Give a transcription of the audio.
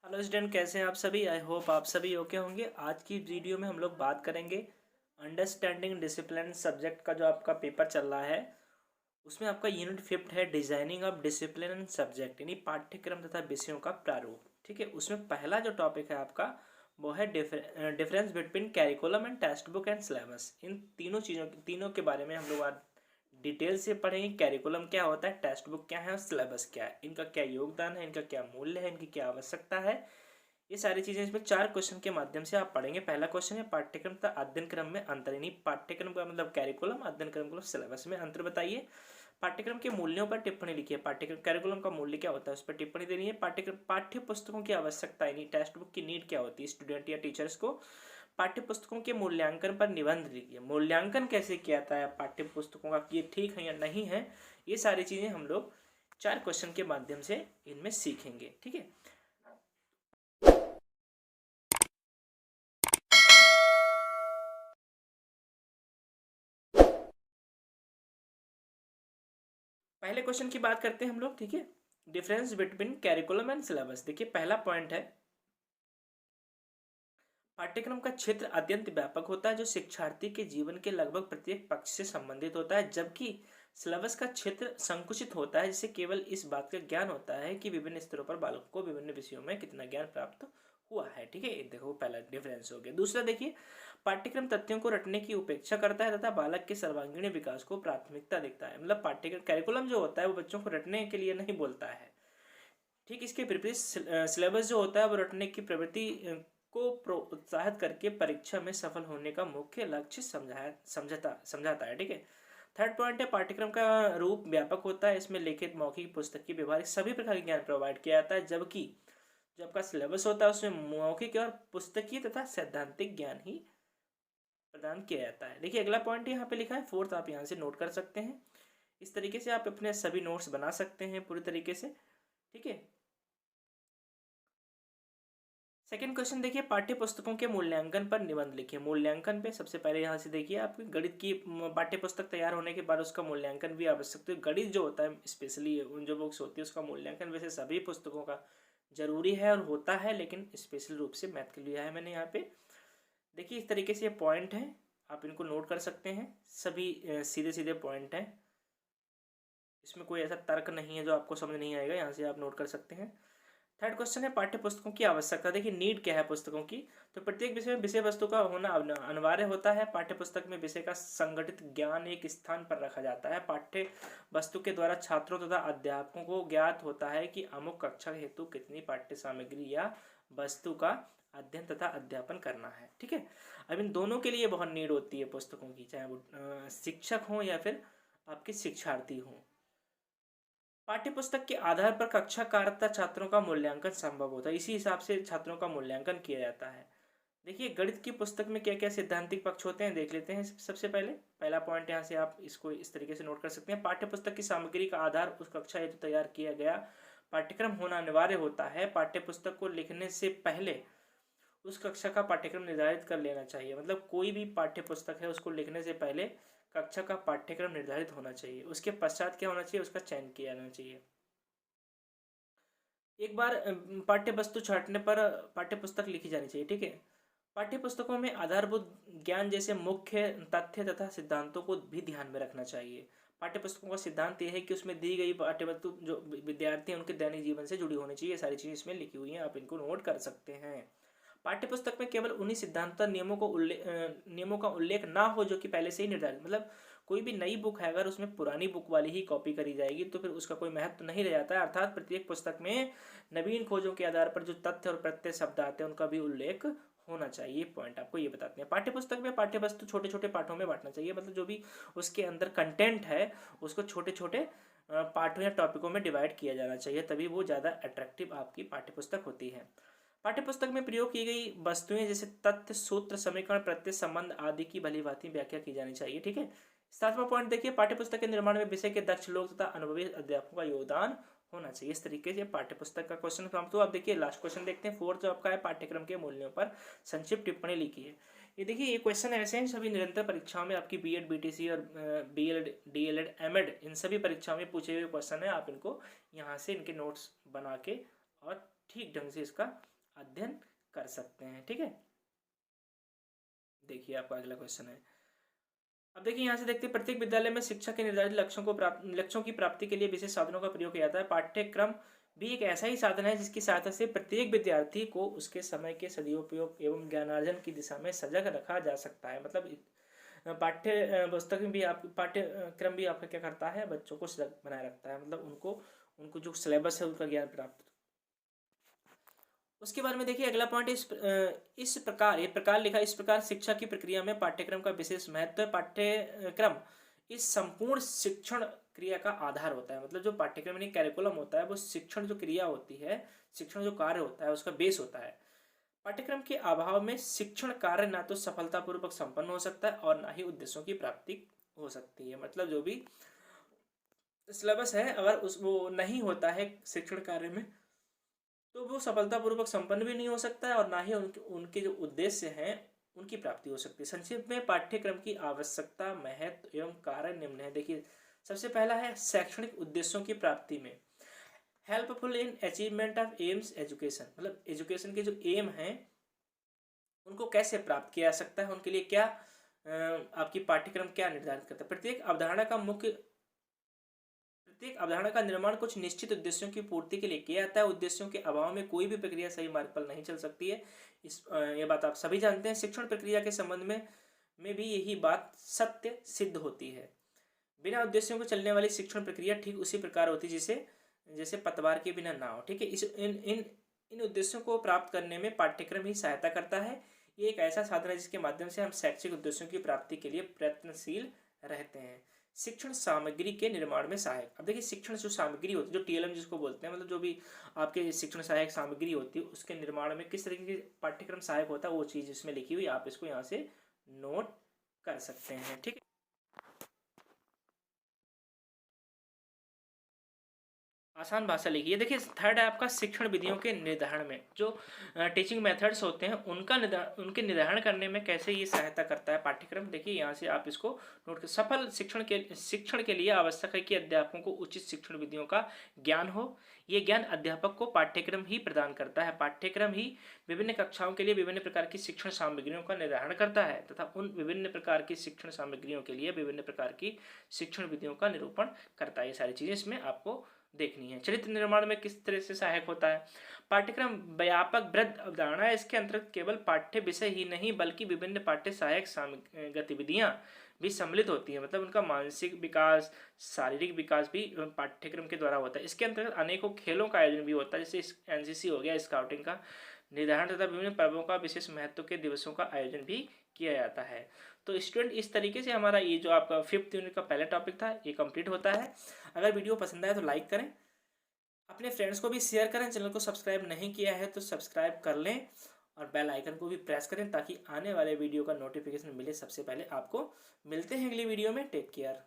Hello student, कैसे हैं आप सभी। आई होप आप सभी ओके होंगे। आज की वीडियो में हम लोग बात करेंगे अंडरस्टैंडिंग डिसिप्लिन सब्जेक्ट का जो आपका पेपर चल रहा है। उसमें आपका यूनिट 5 है डिजाइनिंग ऑफ डिसिप्लिन सब्जेक्ट, यानी पाठ्यक्रम तथा विषयों का प्रारूप। ठीक है, उसमें पहला जो टॉपिक है आपका वो है difference between curriculum and text book and syllabus. इन तीनों के बारे में हम लोग आज डिटेल से पढ़ेंगे। कैरिकुलम क्या होता है, टेक्स्ट बुक क्या है और सिलेबस क्या है, इनका क्या योगदान है, इनका क्या मूल्य है, इनकी क्या आवश्यकता है। ये सारी चीजें इसमें 4 क्वेश्चन के माध्यम से आप पढ़ेंगे। पहला क्वेश्चन है पाठ्यक्रम तथा अध्ययन क्रम में अंतर, यानी पाठ्यक्रम का मतलब कैरिकुलम, अध्ययन क्रम का सिलेबस में अंतर बताइए। पाठ्यक्रम के मूल्यों पर टिप्पणी लिखिए। पाठ्यक्रम कैरिकुलम का मूल्य क्या होता है उस पर टिप्पणी देनी है। पाठ्यक्रम पाठ्य पुस्तकों की आवश्यकता, यानी टेक्स्ट बुक की नीड क्या होती है स्टूडेंट या टीचर्स को। पाठ्य पुस्तकों के मूल्यांकन पर निबंध लिखिए। मूल्यांकन कैसे किया जाता है पाठ्य पुस्तकों का, कि ये ठीक है या नहीं है। ये सारी चीजें हम लोग 4 क्वेश्चन के माध्यम से इनमें सीखेंगे। ठीक है, पहले क्वेश्चन की बात करते हैं हम लोग। ठीक है, difference between curriculum and syllabus. देखिए पहला पॉइंट है, पाठ्यक्रम का क्षेत्र अत्यंत व्यापक होता है जो शिक्षार्थी के जीवन के लगभग प्रत्येक पक्ष से संबंधित होता है, जबकि सिलेबस का क्षेत्र संकुचित होता है जिससे केवल इस बात का ज्ञान होता है कि विभिन्न स्तरों पर बालकों को विभिन्न विषयों में कितना ज्ञान प्राप्त हुआ है। ठीक है, ये देखो पहला डिफरेंस हो गया। दूसरा देखिए, पाठ्यक्रम तथ्यों को रटने की उपेक्षा करता है तथा बालक के सर्वांगीण विकास को प्राथमिकता देता है। मतलब पाठ्यक्रम कैरिकुलम जो होता है वो बच्चों को रटने के लिए नहीं बोलता है। ठीक इसके विपरीत सिलेबस जो होता है वो रटने की प्रवृत्ति को प्रोत्साहित करके परीक्षा में सफल होने का मुख्य लक्ष्य समझाता है। ठीक है, थर्ड पॉइंट है, पाठ्यक्रम का रूप व्यापक होता है। इसमें लिखित, मौखिक, पुस्तकीय, व्यवहारिक सभी प्रकार के ज्ञान प्रोवाइड किया जाता है, जबकि जो आपका सिलेबस होता है उसमें मौखिक और पुस्तकीय तथा सैद्धांतिक ज्ञान ही प्रदान किया जाता है। देखिए अगला पॉइंट यहाँ पे लिखा है फोर्थ, आप यहाँ से नोट कर सकते हैं। इस तरीके से आप अपने सभी नोट्स बना सकते हैं पूरी तरीके से। ठीक है, सेकंड क्वेश्चन देखिए, पाठ्य पुस्तकों के मूल्यांकन पर निबंध लिखिए। मूल्यांकन पे सबसे पहले यहाँ से देखिए, आपकी गणित की पाठ्य पुस्तक तैयार होने के बाद उसका मूल्यांकन भी आवश्यक। तो गणित जो होता है स्पेशली उन जो बुक्स होती है उसका मूल्यांकन वैसे सभी पुस्तकों का जरूरी है और होता है, लेकिन स्पेशल रूप से मैथ के लिए है मैंने यहाँ पे। देखिए इस तरीके से ये पॉइंट है, आप इनको नोट कर सकते हैं। सभी सीधे सीधे पॉइंट हैं, इसमें कोई ऐसा तर्क नहीं है जो आपको समझ नहीं आएगा, यहाँ से आप नोट कर सकते हैं। थर्ड क्वेश्चन है पाठ्य पुस्तकों की आवश्यकता। देखिए नीड क्या है पुस्तकों की, तो प्रत्येक विषय में विषय वस्तु का होना अनिवार्य होता है। पाठ्य पुस्तक में विषय का संगठित ज्ञान एक स्थान पर रखा जाता है। पाठ्य वस्तु के द्वारा छात्रों तथा अध्यापकों को ज्ञात होता है कि अमुक कक्षा हेतु कितनी पाठ्य सामग्री या वस्तु का अध्ययन तथा अध्यापन करना है। ठीक है, अब इन दोनों के लिए बहुत नीड होती है पुस्तकों की, चाहे वो शिक्षक हो या फिर आपके शिक्षार्थी हों। पाठ्यपुस्तक के आधार पर कक्षा कार्यता छात्रों का मूल्यांकन संभव होता है। इसी हिसाब से छात्रों का मूल्यांकन किया जाता है। देखिए गणित की पुस्तक में क्या क्या सिद्धांतिक पक्ष होते हैं देख लेते हैं। सबसे पहले पहला पॉइंट यहाँ से आप इसको इस तरीके से नोट कर सकते हैं, पाठ्यपुस्तक की सामग्री का आधार उस कक्षा हेतु तैयार किया गया पाठ्यक्रम होना अनिवार्य होता है। पाठ्यपुस्तक को लिखने से पहले उस कक्षा का पाठ्यक्रम निर्धारित कर लेना चाहिए। मतलब कोई भी पाठ्य पुस्तक है उसको लिखने से पहले कक्षा का पाठ्यक्रम निर्धारित होना चाहिए, उसके पश्चात क्या होना चाहिए, उसका चयन किया जाना चाहिए। एक बार पाठ्य वस्तु छांटने पर पाठ्य पुस्तक लिखी जानी चाहिए। ठीक है, पाठ्य पुस्तकों में आधारभूत ज्ञान जैसे मुख्य तथ्य तथा सिद्धांतों को भी ध्यान में रखना चाहिए। पाठ्य पुस्तकों का सिद्धांत यह है कि उसमें दी गई पाठ्य वस्तु जो विद्यार्थी हैं उनके दैनिक जीवन से जुड़ी होनी चाहिए। ये सारी चीजें इसमें लिखी हुई हैं, आप इनको नोट कर सकते हैं। पाठ्यपुस्तक में केवल उन्हीं सिद्धांतों नियमों का उल्लेख ना हो जो कि पहले से ही निर्धारित, मतलब कोई भी नई बुक है अगर उसमें पुरानी बुक वाली ही कॉपी करी जाएगी तो फिर उसका कोई महत्व नहीं रह जाता है। अर्थात प्रत्येक पुस्तक में नवीन खोजों के आधार पर जो तथ्य और प्रत्यय शब्द आते हैं उनका भी उल्लेख होना चाहिए। पॉइंट आपको ये बताते हैं। पाठ्यपुस्तक में पाठ्य वस्तु छोटे छोटे पाठों में बांटना चाहिए, मतलब जो भी उसके अंदर कंटेंट है उसको छोटे छोटे पाठों या टॉपिकों में डिवाइड किया जाना चाहिए, तभी वो ज़्यादा अट्रैक्टिव आपकी पाठ्यपुस्तक होती है। पाठ्यपुस्तक में प्रयोग की गई वस्तुएं जैसे तथ्य, सूत्र, समीकरण, प्रत्यय, संबंध आदि की भली भांति व्याख्या की जानी चाहिए। ठीक है, सातवां पॉइंट देखिए, पाठ्यपुस्तक के निर्माण में विषय के दक्ष लोग तथा अनुभवी अध्यापकों का योगदान होना चाहिए। इस तरीके से पाठ्यपुस्तक का क्वेश्चन समाप्त हुआ। अब देखिए लास्ट क्वेश्चन देखते हैं। फोर्थ जो आपका है, पाठ्यक्रम के मूल्यों पर संक्षिप्त टिप्पणी लिखी है। ये देखिए ये क्वेश्चन ऐसे हैं सभी निरंतर परीक्षाओं में, आपकी बीएड, बीटीसी और बीएड, डीएलएड, एमएड इन सभी परीक्षाओं में पूछे हुए क्वेश्चन है। आप इनको यहाँ से इनके नोट्स बना के और ठीक ढंग से इसका अध्ययन कर सकते हैं। ठीक है, देखिए आपका अगला क्वेश्चन है। अब देखिए यहाँ से देखते हैं, प्रत्येक विद्यालय में शिक्षा के निर्धारित लक्ष्यों की प्राप्ति के लिए विशेष साधनों का प्रयोग किया जाता है। पाठ्यक्रम भी एक ऐसा ही साधन है जिसकी सहायता से प्रत्येक विद्यार्थी को उसके समय के सदुपयोग एवं ज्ञानार्जन की दिशा में सजग रखा जा सकता है। मतलब पाठ्य पुस्तक भी आप पाठ्यक्रम भी आपका क्या करता है, बच्चों को सजग बनाए रखता है, मतलब उनको उनको जो सिलेबस है उनका ज्ञान प्राप्त। उसके बारे में देखिए अगला पॉइंट, इस प्रकार ये प्रकार लिखा, इस प्रकार शिक्षा की प्रक्रिया में पाठ्यक्रम का विशेष महत्व है। पाठ्यक्रम इस संपूर्ण शिक्षण क्रिया का आधार होता है। मतलब जो पाठ्यक्रम यानी कैरिकुलम होता है वो शिक्षण जो क्रिया होती है, शिक्षण जो कार्य होता है उसका बेस होता है। पाठ्यक्रम के अभाव में शिक्षण कार्य ना तो सफलतापूर्वक संपन्न हो सकता है और ना ही उद्देश्यों की प्राप्ति हो सकती है। मतलब जो भी सिलेबस है अगर वो नहीं होता है शिक्षण कार्य में तो वो सफलतापूर्वक संपन्न भी नहीं हो सकता है और ना ही उनके जो उद्देश्य हैं उनकी प्राप्ति हो सकती है। संक्षेप में पाठ्यक्रम की आवश्यकता, महत्व एवं कार्य निम्न है। देखिए सबसे पहला है शैक्षणिक उद्देश्यों की प्राप्ति में helpful in achievement of AIIMS education. मतलब एजुकेशन के जो एम हैं उनको कैसे प्राप्त किया जा सकता है, उनके लिए क्या आपकी पाठ्यक्रम क्या निर्धारित करता है। प्रत्येक अवधारणा का निर्माण कुछ निश्चित उद्देश्यों की पूर्ति के लिए किया जाता है। उद्देश्यों के अभाव में कोई भी प्रक्रिया सही मार्ग पर नहीं चल सकती है। ये बात आप सभी जानते हैं। शिक्षण प्रक्रिया के संबंध में भी यही बात सत्य सिद्ध होती है। बिना उद्देश्यों को चलने वाली शिक्षण प्रक्रिया ठीक उसी प्रकार होती है जैसे पतवार के बिना नाव। ठीक है, इन उद्देश्यों को प्राप्त करने में पाठ्यक्रम ही सहायता करता है। ये एक ऐसा साधन है जिसके माध्यम से हम शैक्षिक उद्देश्यों की प्राप्ति के लिए प्रयत्नशील रहते हैं। शिक्षण सामग्री के निर्माण में सहायक। अब देखिए शिक्षण जो सामग्री होती है, जो टीएलएम जिसको बोलते हैं, मतलब जो भी आपके शिक्षण सहायक सामग्री होती है उसके निर्माण में किस तरीके की पाठ्यक्रम सहायक होता है वो चीज़ इसमें लिखी हुई, आप इसको यहाँ से नोट कर सकते हैं। ठीक है, आसान भाषा लिखिए। देखिए थर्ड है आपका शिक्षण विधियों के निर्धारण में जो टीचिंग मेथड्स होते हैं उनके निर्धारण करने में कैसे ये सहायता करता है पाठ्यक्रम। देखिए यहाँ से आप इसको नोट कर। सफल शिक्षण के लिए आवश्यक है कि अध्यापकों को उचित शिक्षण विधियों का ज्ञान हो। ये ज्ञान अध्यापक को पाठ्यक्रम ही प्रदान करता है। पाठ्यक्रम ही विभिन्न कक्षाओं के लिए विभिन्न प्रकार की शिक्षण सामग्रियों का निर्धारण करता है तथा उन विभिन्न प्रकार की शिक्षण सामग्रियों के लिए विभिन्न प्रकार की शिक्षण विधियों का निरूपण करता है। ये सारी चीजें इसमें आपको देखनी है। चरित्र निर्माण में किस तरह से सहायक होता है पाठ्यक्रम, व्यापक वृद्ध अवधारणा है। इसके अंतर्गत केवल पाठ्य विषय ही नहीं बल्कि विभिन्न पाठ्य सहायक गतिविधियां भी सम्मिलित होती है। मतलब उनका मानसिक विकास, शारीरिक विकास भी पाठ्यक्रम के द्वारा होता है। इसके अंतर्गत अनेकों खेलों का आयोजन भी होता है, जैसे एनसीसी हो गया, स्काउटिंग का निर्धारण तथा विभिन्न पर्वों का विशेष महत्व के दिवसों का आयोजन भी किया जाता है। तो स्टूडेंट इस तरीके से हमारा ये जो आपका 5th यूनिट का पहला टॉपिक था ये कंप्लीट होता है। अगर वीडियो पसंद आए तो लाइक करें, अपने फ्रेंड्स को भी शेयर करें, चैनल को सब्सक्राइब नहीं किया है तो सब्सक्राइब कर लें और बेल आइकन को भी प्रेस करें ताकि आने वाले वीडियो का नोटिफिकेशन मिले सबसे पहले आपको। मिलते हैं अगली वीडियो में, टेक केयर।